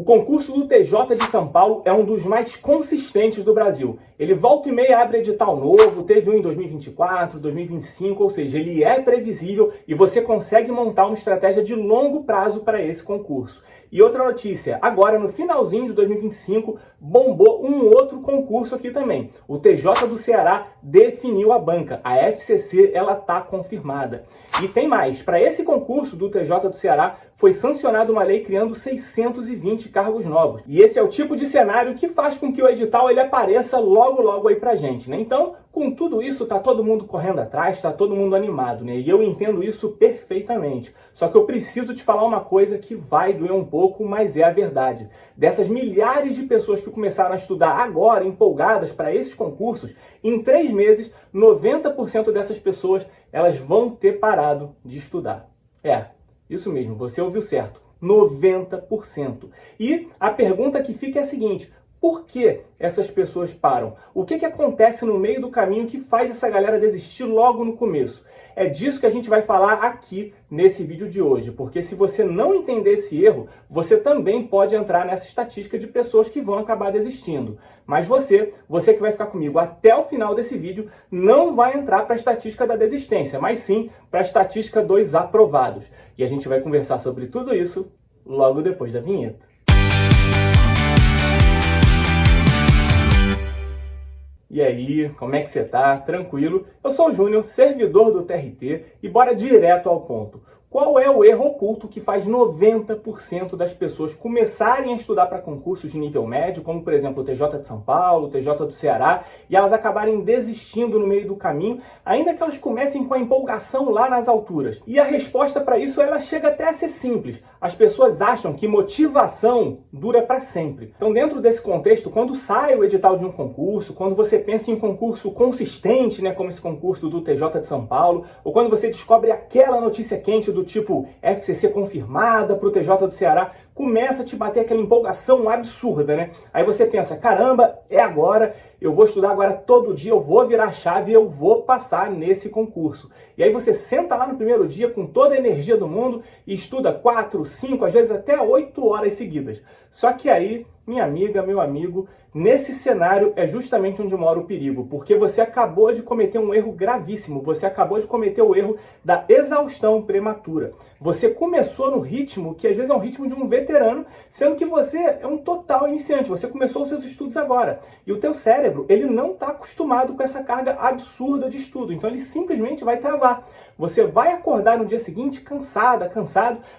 concurso do TJ de São Paulo é um dos mais consistentes do Brasil. Ele volta e meia abre edital novo, teve um em 2024, 2025, ou seja, ele é previsível e você consegue montar uma estratégia de longo prazo para esse concurso. E outra notícia, agora no finalzinho de 2025, bombou um outro concurso aqui também. O TJ do Ceará definiu a banca, a FCC, ela está confirmada. E tem mais, para esse concurso do TJ do Ceará, foi sancionada uma lei criando 620 cargos novos. E esse é o tipo de cenário que faz com que o edital ele apareça logo aí pra gente, né? Então, com tudo isso, tá todo mundo correndo atrás, tá todo mundo animado, né? E eu entendo isso perfeitamente. Só que eu preciso te falar uma coisa que vai doer um pouco, mas é a verdade. Dessas milhares de pessoas que começaram a estudar agora, empolgadas para esses concursos, em 3 meses, 90% dessas pessoas, elas vão ter parado de estudar. Isso mesmo, você ouviu certo, 90%. E a pergunta que fica é a seguinte: por que essas pessoas param? O que acontece no meio do caminho que faz essa galera desistir logo no começo? É disso que a gente vai falar aqui nesse vídeo de hoje, porque se você não entender esse erro, você também pode entrar nessa estatística de pessoas que vão acabar desistindo. Mas você que vai ficar comigo até o final desse vídeo, não vai entrar para a estatística da desistência, mas sim para a estatística dos aprovados. E a gente vai conversar sobre tudo isso logo depois da vinheta. E aí, como é que você tá? Tranquilo? Eu sou o Júnior, servidor do TRT, e bora direto ao ponto. Qual é o erro oculto que faz 90% das pessoas começarem a estudar para concursos de nível médio, como por exemplo o TJ de São Paulo, o TJ do Ceará, e elas acabarem desistindo no meio do caminho, ainda que elas comecem com a empolgação lá nas alturas? E a resposta para isso ela chega até a ser simples. As pessoas acham que motivação dura para sempre. Então, dentro desse contexto, quando sai o edital de um concurso, quando você pensa em um concurso consistente, né, como esse concurso do TJ de São Paulo, ou quando você descobre aquela notícia quente do tipo FCC confirmada para o TJ do Ceará, começa a te bater aquela empolgação absurda, né? Aí você pensa, caramba, é agora, eu vou estudar agora todo dia, eu vou virar a chave e eu vou passar nesse concurso. E aí você senta lá no primeiro dia com toda a energia do mundo e estuda 4, 5, às vezes até 8 horas seguidas. Só que aí, minha amiga, meu amigo, nesse cenário é justamente onde mora o perigo, porque você acabou de cometer um erro gravíssimo, você acabou de cometer o erro da exaustão prematura. Você começou no ritmo que às vezes é um ritmo de um veterano, sendo que você é um total iniciante, você começou os seus estudos agora. E o teu cérebro, ele não está acostumado com essa carga absurda de estudo, então ele simplesmente vai travar. Você vai acordar no dia seguinte cansado,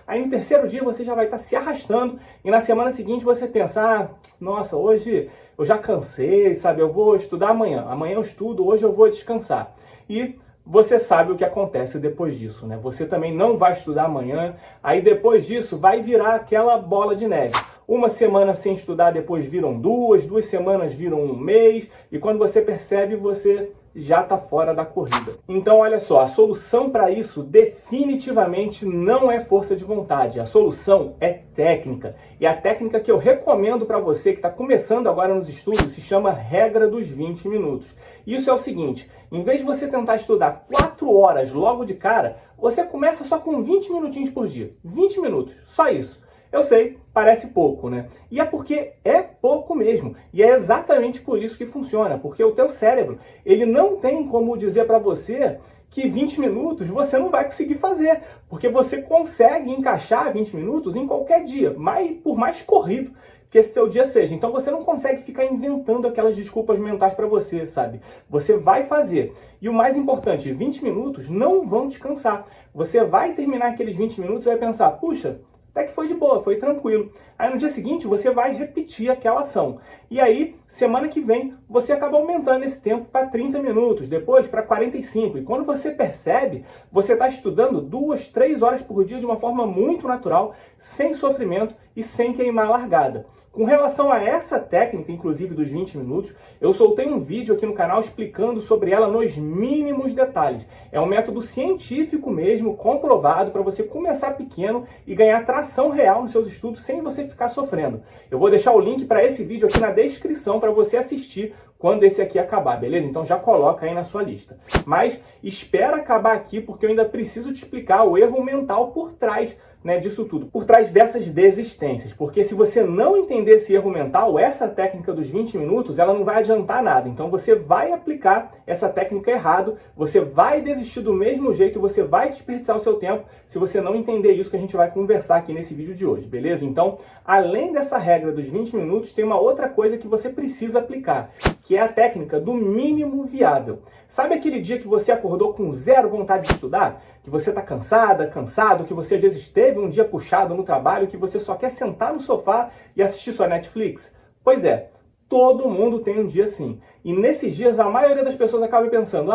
aí no terceiro dia você já vai estar se arrastando, e na semana seguinte você pensa, nossa, hoje eu já cansei, sabe, eu vou estudar amanhã eu estudo, hoje eu vou descansar. E você sabe o que acontece depois disso, né? Você também não vai estudar amanhã, aí depois disso vai virar aquela bola de neve. Uma semana sem estudar, depois viram 2 semanas viram 1 mês, e quando você percebe, você já está fora da corrida. Então, olha só, a solução para isso definitivamente não é força de vontade. A solução é técnica. E a técnica que eu recomendo para você que está começando agora nos estudos se chama regra dos 20 minutos. Isso é o seguinte, em vez de você tentar estudar 4 horas logo de cara, você começa só com 20 minutinhos por dia. 20 minutos, só isso. Eu sei, parece pouco, né? E é porque é pouco mesmo. E é exatamente por isso que funciona. Porque o teu cérebro, ele não tem como dizer para você que 20 minutos você não vai conseguir fazer. Porque você consegue encaixar 20 minutos em qualquer dia, por mais corrido que esse seu dia seja. Então você não consegue ficar inventando aquelas desculpas mentais para você, sabe? Você vai fazer. E o mais importante, 20 minutos não vão te cansar. Você vai terminar aqueles 20 minutos e vai pensar, puxa, até que foi de boa, foi tranquilo. Aí no dia seguinte você vai repetir aquela ação. E aí, semana que vem, você acaba aumentando esse tempo para 30 minutos, depois para 45. E quando você percebe, você está estudando 2, 3 horas por dia de uma forma muito natural, sem sofrimento e sem queimar a largada. Com relação a essa técnica, inclusive dos 20 minutos, eu soltei um vídeo aqui no canal explicando sobre ela nos mínimos detalhes. É um método científico mesmo, comprovado, para você começar pequeno e ganhar tração real nos seus estudos sem você ficar sofrendo. Eu vou deixar o link para esse vídeo aqui na descrição para você assistir quando esse aqui acabar, beleza? Então já coloca aí na sua lista. Mas espera acabar aqui porque eu ainda preciso te explicar o erro mental por trás né, disso tudo, por trás dessas desistências. Porque se você não entender esse erro mental, essa técnica dos 20 minutos, ela não vai adiantar nada. Então você vai aplicar essa técnica errado, você vai desistir do mesmo jeito, você vai desperdiçar o seu tempo se você não entender isso que a gente vai conversar aqui nesse vídeo de hoje, beleza? Então, além dessa regra dos 20 minutos, tem uma outra coisa que você precisa aplicar, que é a técnica do mínimo viável. Sabe aquele dia que você acordou com zero vontade de estudar? Que você está cansado, que você às vezes teve um dia puxado no trabalho, que você só quer sentar no sofá e assistir sua Netflix? Pois é, todo mundo tem um dia assim. E nesses dias a maioria das pessoas acaba pensando,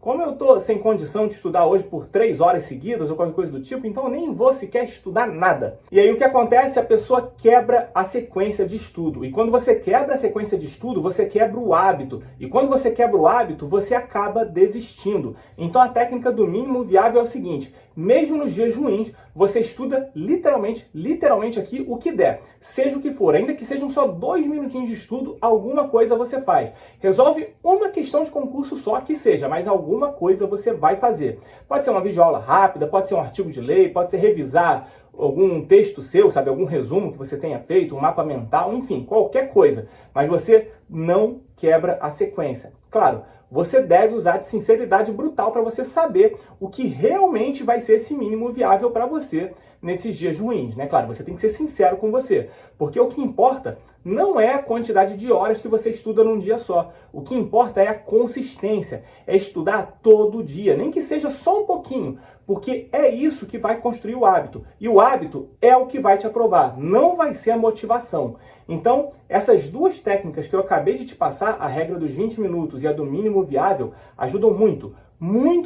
como eu tô sem condição de estudar hoje por 3 horas seguidas ou qualquer coisa do tipo, então eu nem vou sequer estudar nada. E aí o que acontece? A pessoa quebra a sequência de estudo. E quando você quebra a sequência de estudo, você quebra o hábito. E quando você quebra o hábito, você acaba desistindo. Então a técnica do mínimo viável é o seguinte: mesmo nos dias ruins, você estuda literalmente aqui o que der. Seja o que for, ainda que sejam só 2 minutinhos de estudo, alguma coisa você faz. Resolve uma questão de concurso só que seja, mas alguma coisa você vai fazer. Pode ser uma videoaula rápida, pode ser um artigo de lei, pode ser revisar algum texto seu, sabe, algum resumo que você tenha feito, um mapa mental, enfim, qualquer coisa. Mas você não quebra a sequência. Claro, você deve usar de sinceridade brutal para você saber o que realmente vai ser esse mínimo viável para você nesses dias ruins, né? Claro, você tem que ser sincero com você, porque o que importa não é a quantidade de horas que você estuda num dia só. O que importa é a consistência, é estudar todo dia, nem que seja só um pouquinho, porque é isso que vai construir o hábito. E o hábito é o que vai te aprovar, não vai ser a motivação. Então, essas duas técnicas que eu acabei de te passar, a regra dos 20 minutos e a do mínimo viável, ajudam muito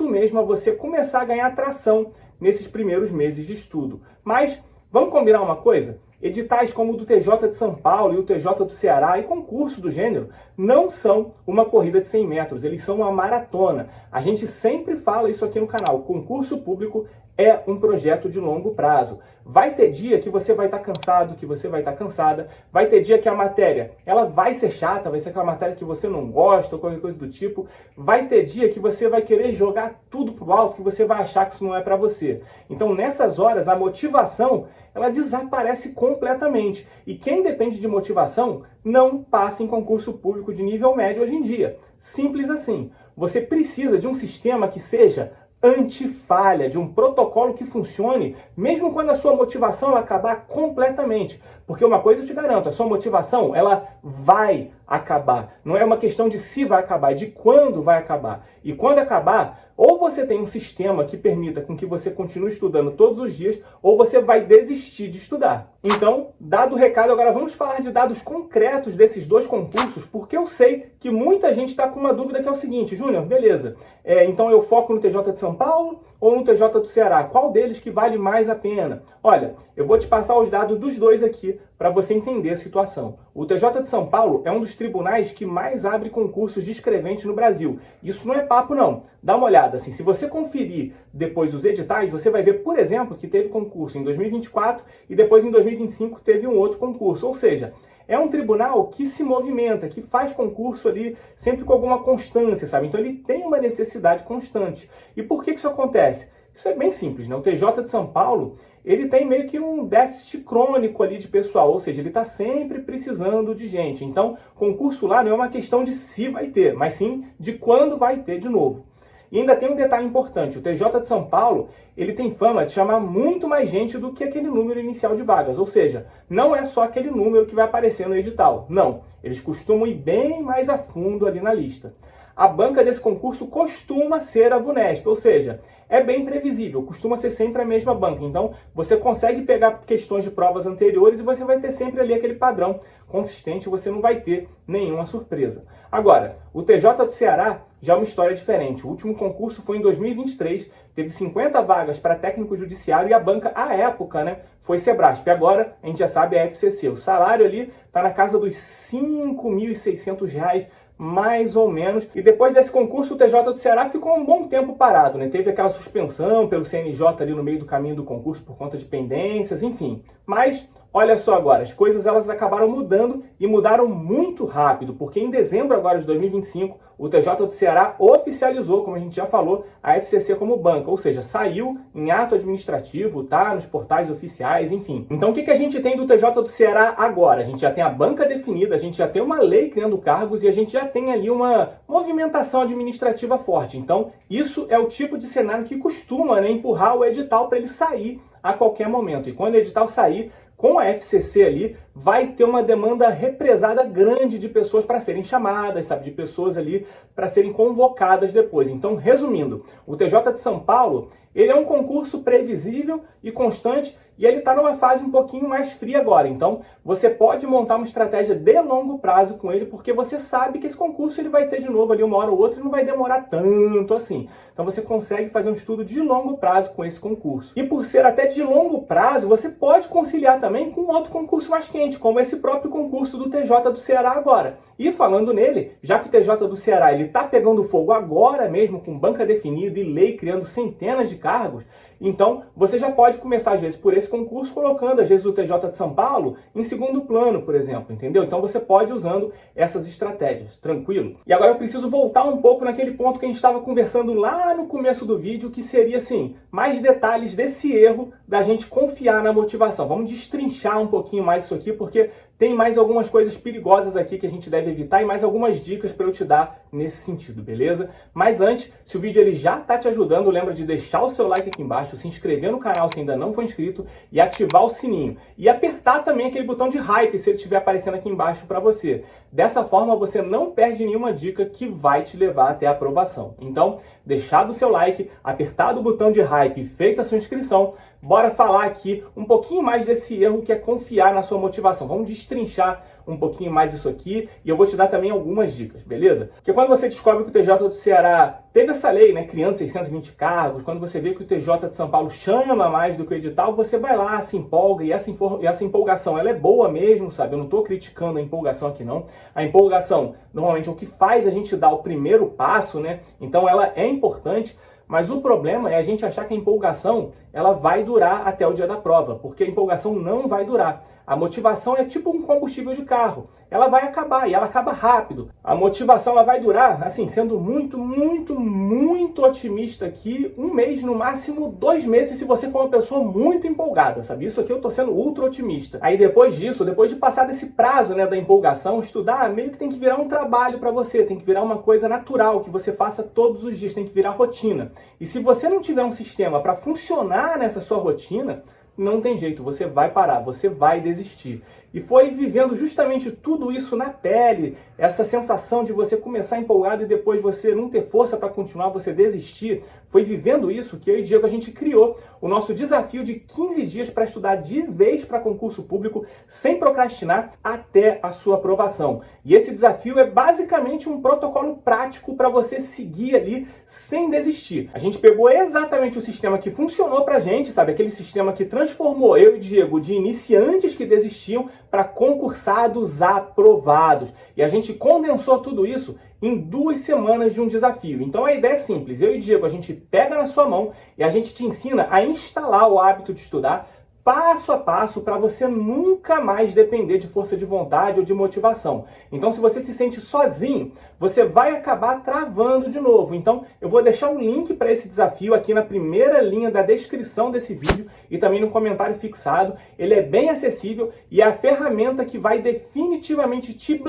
mesmo a você começar a ganhar tração nesses primeiros meses de estudo. Mas, vamos combinar uma coisa? Editais como o do TJ de São Paulo e o TJ do Ceará e concurso do gênero não são uma corrida de 100 metros, eles são uma maratona. A gente sempre fala isso aqui no canal, concurso público é um projeto de longo prazo. Vai ter dia que você vai estar cansado, que você vai estar cansada, vai ter dia que a matéria ela vai ser chata, vai ser aquela matéria que você não gosta ou qualquer coisa do tipo, vai ter dia que você vai querer jogar tudo pro alto, que você vai achar que isso não é para você. Então nessas horas a motivação ela desaparece completamente. E quem depende de motivação não passa em concurso público de nível médio hoje em dia. Simples assim. Você precisa de um sistema que seja anti-falha, de um protocolo que funcione, mesmo quando a sua motivação ela acabar completamente. Porque uma coisa eu te garanto, a sua motivação ela vai acabar. Não é uma questão de se vai acabar, é de quando vai acabar. E quando acabar, ou você tem um sistema que permita com que você continue estudando todos os dias, ou você vai desistir de estudar. Então, dado o recado, agora vamos falar de dados concretos desses dois concursos, porque eu sei que muita gente está com uma dúvida que é o seguinte: Júnior, beleza, então eu foco no TJ de São Paulo ou no TJ do Ceará? Qual deles que vale mais a pena? Olha, eu vou te passar os dados dos dois aqui para você entender a situação. O TJ de São Paulo é um dos tribunais que mais abre concursos de escrevente no Brasil. Isso não é papo não. Dá uma olhada, assim, se você conferir depois os editais, você vai ver, por exemplo, que teve concurso em 2024 e depois em 2025 teve um outro concurso. Ou seja, é um tribunal que se movimenta, que faz concurso ali sempre com alguma constância, sabe? Então ele tem uma necessidade constante. E por que isso acontece? Isso é bem simples, né? O TJ de São Paulo, ele tem meio que um déficit crônico ali de pessoal, ou seja, ele está sempre precisando de gente. Então, concurso lá não é uma questão de se vai ter, mas sim de quando vai ter de novo. E ainda tem um detalhe importante, o TJ de São Paulo, ele tem fama de chamar muito mais gente do que aquele número inicial de vagas, ou seja, não é só aquele número que vai aparecer no edital, não, eles costumam ir bem mais a fundo ali na lista. A banca desse concurso costuma ser a VUNESP, ou seja, é bem previsível, costuma ser sempre a mesma banca. Então, você consegue pegar questões de provas anteriores e você vai ter sempre ali aquele padrão consistente, você não vai ter nenhuma surpresa. Agora, o TJ do Ceará já é uma história diferente. O último concurso foi em 2023, teve 50 vagas para técnico judiciário e a banca, à época, né, foi Sebrasp. Agora, a gente já sabe, é a FCC. O salário ali está na casa dos R$ 5.600, mais ou menos. E depois desse concurso, o TJ do Ceará ficou um bom tempo parado, né? Teve aquela suspensão pelo CNJ ali no meio do caminho do concurso por conta de pendências, enfim. Mas olha só agora, as coisas elas acabaram mudando e mudaram muito rápido, porque em dezembro agora de 2025, o TJ do Ceará oficializou, como a gente já falou, a FCC como banca, ou seja, saiu em ato administrativo, tá? Nos portais oficiais, enfim. Então o que a gente tem do TJ do Ceará agora? A gente já tem a banca definida, a gente já tem uma lei criando cargos e a gente já tem ali uma movimentação administrativa forte. Então isso é o tipo de cenário que costuma, né, empurrar o edital para ele sair a qualquer momento. E quando o edital sair, com a FCC ali, vai ter uma demanda represada grande de pessoas para serem chamadas, sabe? De pessoas ali para serem convocadas depois. Então, resumindo, o TJ de São Paulo, ele é um concurso previsível e constante e ele está numa fase um pouquinho mais fria agora. Então, você pode montar uma estratégia de longo prazo com ele, porque você sabe que esse concurso ele vai ter de novo ali uma hora ou outra e não vai demorar tanto assim. Então, você consegue fazer um estudo de longo prazo com esse concurso. E por ser até de longo prazo, você pode conciliar também com outro concurso mais quente, como esse próprio concurso do TJ do Ceará agora. E falando nele, já que o TJ do Ceará ele está pegando fogo agora mesmo, com banca definida e lei criando centenas de cargos, então você já pode começar às vezes por esse concurso, colocando às vezes o TJ de São Paulo em segundo plano, por exemplo, entendeu? Então você pode ir usando essas estratégias, tranquilo? E agora eu preciso voltar um pouco naquele ponto que a gente estava conversando lá no começo do vídeo, que seria assim, mais detalhes desse erro da gente confiar na motivação. Vamos destrinchar um pouquinho mais isso aqui, porque tem mais algumas coisas perigosas aqui que a gente deve evitar e mais algumas dicas para eu te dar nesse sentido, beleza? Mas antes, se o vídeo ele já tá te ajudando, lembra de deixar o seu like aqui embaixo, se inscrever no canal se ainda não for inscrito e ativar o sininho. E apertar também aquele botão de hype se ele estiver aparecendo aqui embaixo para você. Dessa forma, você não perde nenhuma dica que vai te levar até a aprovação. Então, deixado o seu like, apertado o botão de hype e feita a sua inscrição, bora falar aqui um pouquinho mais desse erro que é confiar na sua motivação. Vamos destrinchar um pouquinho mais isso aqui e eu vou te dar também algumas dicas, beleza? Porque quando você descobre que o TJ do Ceará teve essa lei, né, criando 620 cargos, quando você vê que o TJ de São Paulo chama mais do que o edital, você vai lá, se empolga e essa empolgação, ela é boa mesmo, sabe? Eu não estou criticando a empolgação aqui não. A empolgação, normalmente, é o que faz a gente dar o primeiro passo, né? Então ela é importante, mas o problema é a gente achar que a empolgação ela vai durar até o dia da prova, porque a empolgação não vai durar. A motivação é tipo um combustível de carro. Ela vai acabar e ela acaba rápido. A motivação ela vai durar, assim, sendo muito otimista aqui, 1 mês, no máximo 2 meses, se você for uma pessoa muito empolgada, sabe? Isso aqui eu tô sendo ultra otimista. Aí depois disso, depois de passar desse prazo, né, da empolgação, estudar meio que tem que virar um trabalho para você, tem que virar uma coisa natural, que você faça todos os dias, tem que virar rotina. E se você não tiver um sistema para funcionar nessa sua rotina, não tem jeito, você vai parar, você vai desistir. E foi vivendo justamente tudo isso na pele, essa sensação de você começar empolgado e depois você não ter força para continuar, você desistir. Foi vivendo isso que eu e Diego a gente criou o nosso desafio de 15 dias para estudar de vez para concurso público, sem procrastinar, até a sua aprovação. E esse desafio é basicamente um protocolo prático para você seguir ali sem desistir. A gente pegou exatamente o sistema que funcionou pra gente, sabe? Aquele sistema que transformou eu e Diego de iniciantes que desistiam para concursados aprovados. E a gente condensou tudo isso em 2 semanas de um desafio. Então a ideia é simples, eu e Diego, a gente pega na sua mão e a gente te ensina a instalar o hábito de estudar passo a passo para você nunca mais depender de força de vontade ou de motivação. Então se você se sente sozinho, você vai acabar travando de novo. Então eu vou deixar um link para esse desafio aqui na primeira linha da descrição desse vídeo e também no comentário fixado. Ele é bem acessível e é a ferramenta que vai definitivamente te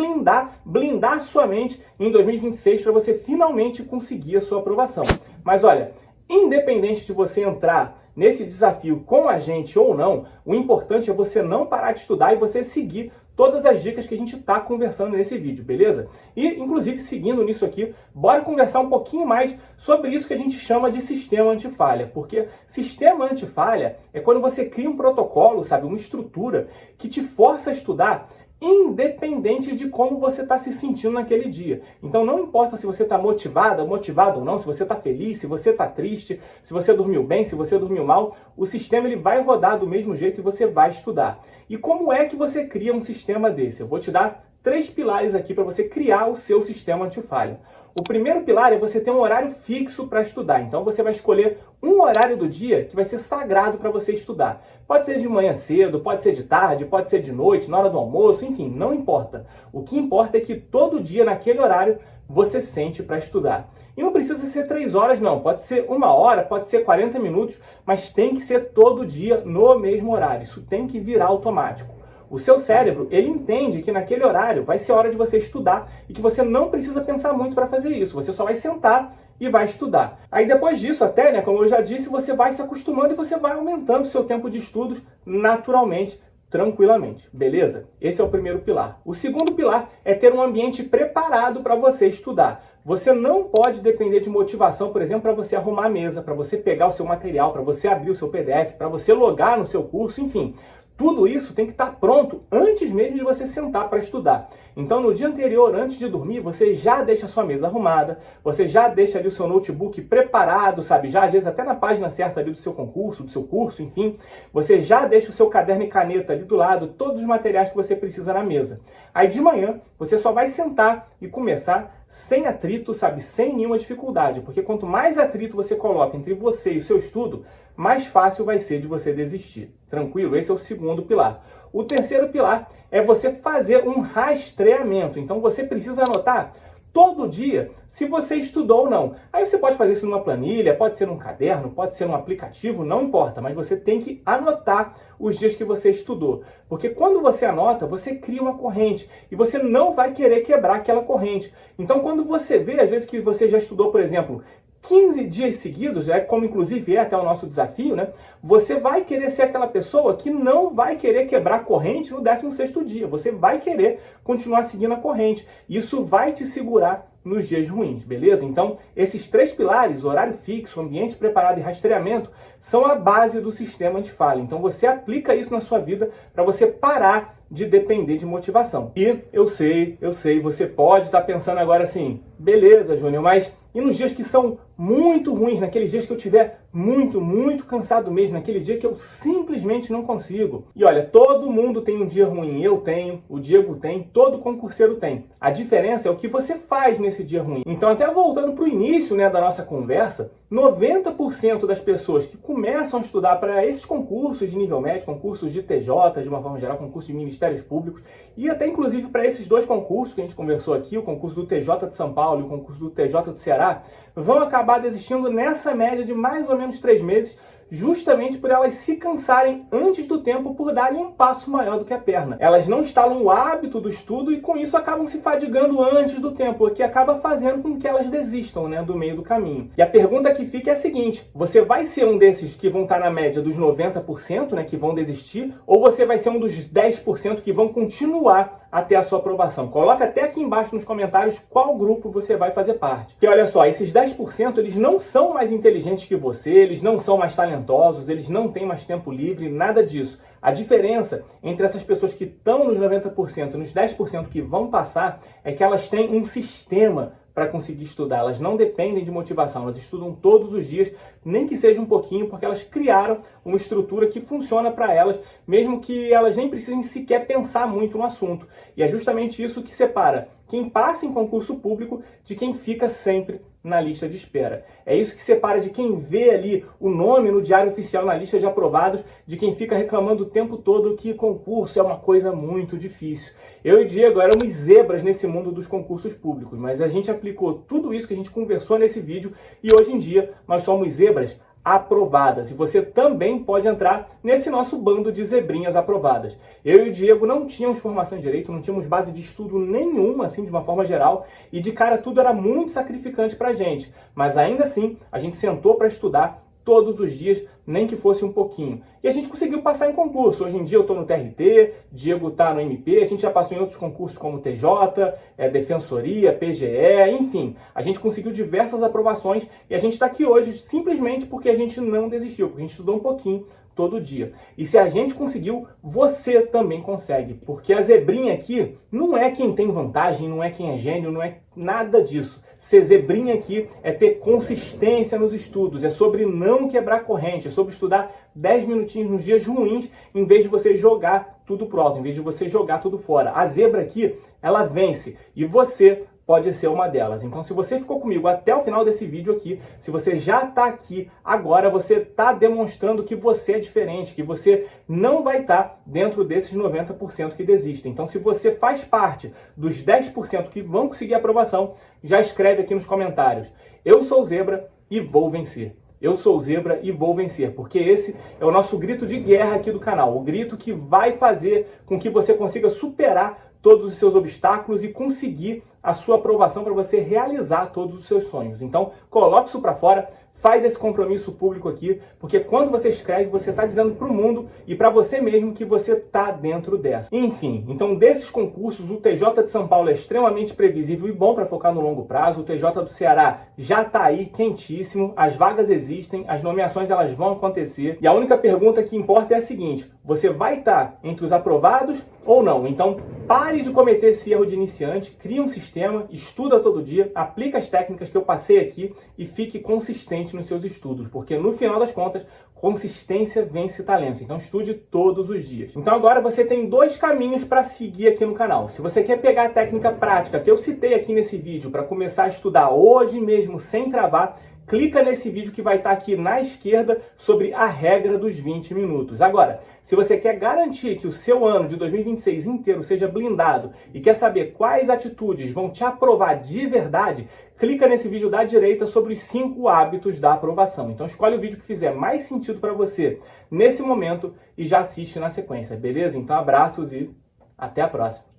blindar a sua mente em 2026 para você finalmente conseguir a sua aprovação. Mas olha, independente de você entrar nesse desafio com a gente ou não, o importante é você não parar de estudar e você seguir todas as dicas que a gente está conversando nesse vídeo, beleza? E, inclusive, seguindo nisso aqui, bora conversar um pouquinho mais sobre isso que a gente chama de sistema antifalha. Porque sistema antifalha é quando você cria um protocolo, sabe, uma estrutura que te força a estudar independente de como você está se sentindo naquele dia. Então não importa se você está motivado ou não, se você está feliz, se você está triste, se você dormiu bem, se você dormiu mal, o sistema ele vai rodar do mesmo jeito e você vai estudar. E como é que você cria um sistema desse? Eu vou te dar 3 pilares aqui para você criar o seu sistema antifalha. O primeiro pilar é você ter um horário fixo para estudar. Então você vai escolher um horário do dia que vai ser sagrado para você estudar. Pode ser de manhã cedo, pode ser de tarde, pode ser de noite, na hora do almoço, enfim, não importa. O que importa é que todo dia, naquele horário, você sente para estudar. E não precisa ser 3 horas, não. Pode ser 1 hora, pode ser 40 minutos, mas tem que ser todo dia no mesmo horário. Isso tem que virar automático. O seu cérebro, ele entende que naquele horário vai ser hora de você estudar e que você não precisa pensar muito para fazer isso. Você só vai sentar e vai estudar. Aí depois disso até, né, como eu já disse, você vai se acostumando e você vai aumentando o seu tempo de estudos naturalmente, tranquilamente, beleza? Esse é o primeiro pilar. O segundo pilar é ter um ambiente preparado para você estudar. Você não pode depender de motivação, por exemplo, para você arrumar a mesa, para você pegar o seu material, para você abrir o seu PDF, para você logar no seu curso, enfim. Tudo isso tem que estar pronto antes mesmo de você sentar para estudar. Então, no dia anterior, antes de dormir, você já deixa a sua mesa arrumada, você já deixa ali o seu notebook preparado, sabe? Já, às vezes, até na página certa ali do seu concurso, do seu curso, enfim. Você já deixa o seu caderno e caneta ali do lado, todos os materiais que você precisa na mesa. Aí, de manhã, você só vai sentar e começar sem atrito, sabe? Sem nenhuma dificuldade. Porque quanto mais atrito você coloca entre você e o seu estudo, mais fácil vai ser de você desistir. Tranquilo? Esse é o segundo pilar. O terceiro pilar é você fazer um rastreamento. Então você precisa anotar todo dia se você estudou ou não. Aí você pode fazer isso numa planilha, pode ser num caderno, pode ser num aplicativo, não importa, mas você tem que anotar os dias que você estudou. Porque quando você anota, você cria uma corrente e você não vai querer quebrar aquela corrente. Então quando você vê, às vezes que você já estudou, por exemplo, 15 dias seguidos, como inclusive é até o nosso desafio, né? Você vai querer ser aquela pessoa que não vai querer quebrar a corrente no 16º dia. Você vai querer continuar seguindo a corrente. Isso vai te segurar nos dias ruins, beleza? Então, esses 3 pilares, horário fixo, ambiente preparado e rastreamento, são a base do sistema antifalha. Então, você aplica isso na sua vida para você parar de depender de motivação. E eu sei, você pode estar pensando agora assim, beleza, Júnior, mas e nos dias que são muito ruins, naqueles dias que eu estiver muito cansado mesmo, naquele dia que eu simplesmente não consigo? E olha, todo mundo tem um dia ruim, eu tenho, o Diego tem, todo concurseiro tem. A diferença é o que você faz nesse dia ruim. Então, até voltando para o início, né, da nossa conversa, 90% das pessoas que começam a estudar para esses concursos de nível médio, concursos de TJ, de uma forma geral, concursos de ministérios públicos, e até inclusive para esses 2 concursos que a gente conversou aqui, o concurso do TJ de São Paulo e o concurso do TJ do Ceará, vão acabar desistindo nessa média de mais ou menos 3 meses, justamente por elas se cansarem antes do tempo por darem um passo maior do que a perna. Elas não instalam o hábito do estudo e com isso acabam se fadigando antes do tempo, o que acaba fazendo com que elas desistam, né, do meio do caminho. E a pergunta que fica é a seguinte: você vai ser um desses que vão estar na média dos 90%, né, que vão desistir, ou você vai ser um dos 10% que vão continuar até a sua aprovação? Coloca até aqui embaixo nos comentários qual grupo você vai fazer parte. Porque olha só, esses 10% eles não são mais inteligentes que você, eles não são mais talentosos, eles não têm mais tempo livre, nada disso. A diferença entre essas pessoas que estão nos 90% e nos 10% que vão passar é que elas têm um sistema para conseguir estudar. Elas não dependem de motivação, elas estudam todos os dias, nem que seja um pouquinho, porque elas criaram uma estrutura que funciona para elas, mesmo que elas nem precisem sequer pensar muito no assunto. E é justamente isso que separa quem passa em concurso público de quem fica sempre na lista de espera. É isso que separa de quem vê ali o nome no Diário Oficial na lista de aprovados, de quem fica reclamando o tempo todo que concurso é uma coisa muito difícil. Eu e Diego éramos zebras nesse mundo dos concursos públicos, mas a gente aplicou tudo isso que a gente conversou nesse vídeo e hoje em dia nós somos zebras aprovadas. E você também pode entrar nesse nosso bando de zebrinhas aprovadas. Eu e o Diego não tínhamos formação em direito, não tínhamos base de estudo nenhuma, assim, de uma forma geral, e de cara tudo era muito sacrificante pra gente. Mas ainda assim, a gente sentou para estudar todos os dias, nem que fosse um pouquinho. E a gente conseguiu passar em concurso. Hoje em dia eu estou no TRT, Diego está no MP, a gente já passou em outros concursos como TJ, Defensoria, PGE, enfim. A gente conseguiu diversas aprovações e a gente está aqui hoje simplesmente porque a gente não desistiu, porque a gente estudou um pouquinho todo dia. E se a gente conseguiu, você também consegue. Porque a zebrinha aqui não é quem tem vantagem, não é quem é gênio, não é nada disso. Ser zebrinha aqui é ter consistência nos estudos, é sobre não quebrar corrente, é sobre estudar 10 minutinhos nos dias ruins, em vez de você jogar tudo pro alto, em vez de você jogar tudo fora. A zebra aqui, ela vence e você pode ser uma delas. Então, se você ficou comigo até o final desse vídeo aqui, se você já está aqui agora, você está demonstrando que você é diferente, que você não vai estar dentro desses 90% que desistem. Então, se você faz parte dos 10% que vão conseguir aprovação, já escreve aqui nos comentários: eu sou zebra e vou vencer. Eu sou zebra e vou vencer, porque esse é o nosso grito de guerra aqui do canal, o grito que vai fazer com que você consiga superar todos os seus obstáculos e conseguir a sua aprovação para você realizar todos os seus sonhos. Então, coloque isso para fora, faz esse compromisso público aqui, porque quando você escreve, você está dizendo para o mundo e para você mesmo que você está dentro dessa. Enfim, então desses concursos, o TJ de São Paulo é extremamente previsível e bom para focar no longo prazo. O TJ do Ceará já está aí quentíssimo, as vagas existem, as nomeações elas vão acontecer. E a única pergunta que importa é a seguinte: você vai estar entre os aprovados ou não? Então, pare de cometer esse erro de iniciante, cria um sistema, estuda todo dia, aplica as técnicas que eu passei aqui e fique consistente nos seus estudos, porque no final das contas, consistência vence talento. Então estude todos os dias. Então agora você tem dois caminhos para seguir aqui no canal. Se você quer pegar a técnica prática que eu citei aqui nesse vídeo para começar a estudar hoje mesmo sem travar, clica nesse vídeo que vai estar aqui na esquerda sobre a regra dos 20 minutos. Agora, se você quer garantir que o seu ano de 2026 inteiro seja blindado e quer saber quais atitudes vão te aprovar de verdade, clica nesse vídeo da direita sobre os 5 hábitos da aprovação. Então escolhe o vídeo que fizer mais sentido para você nesse momento e já assiste na sequência, beleza? Então abraços e até a próxima.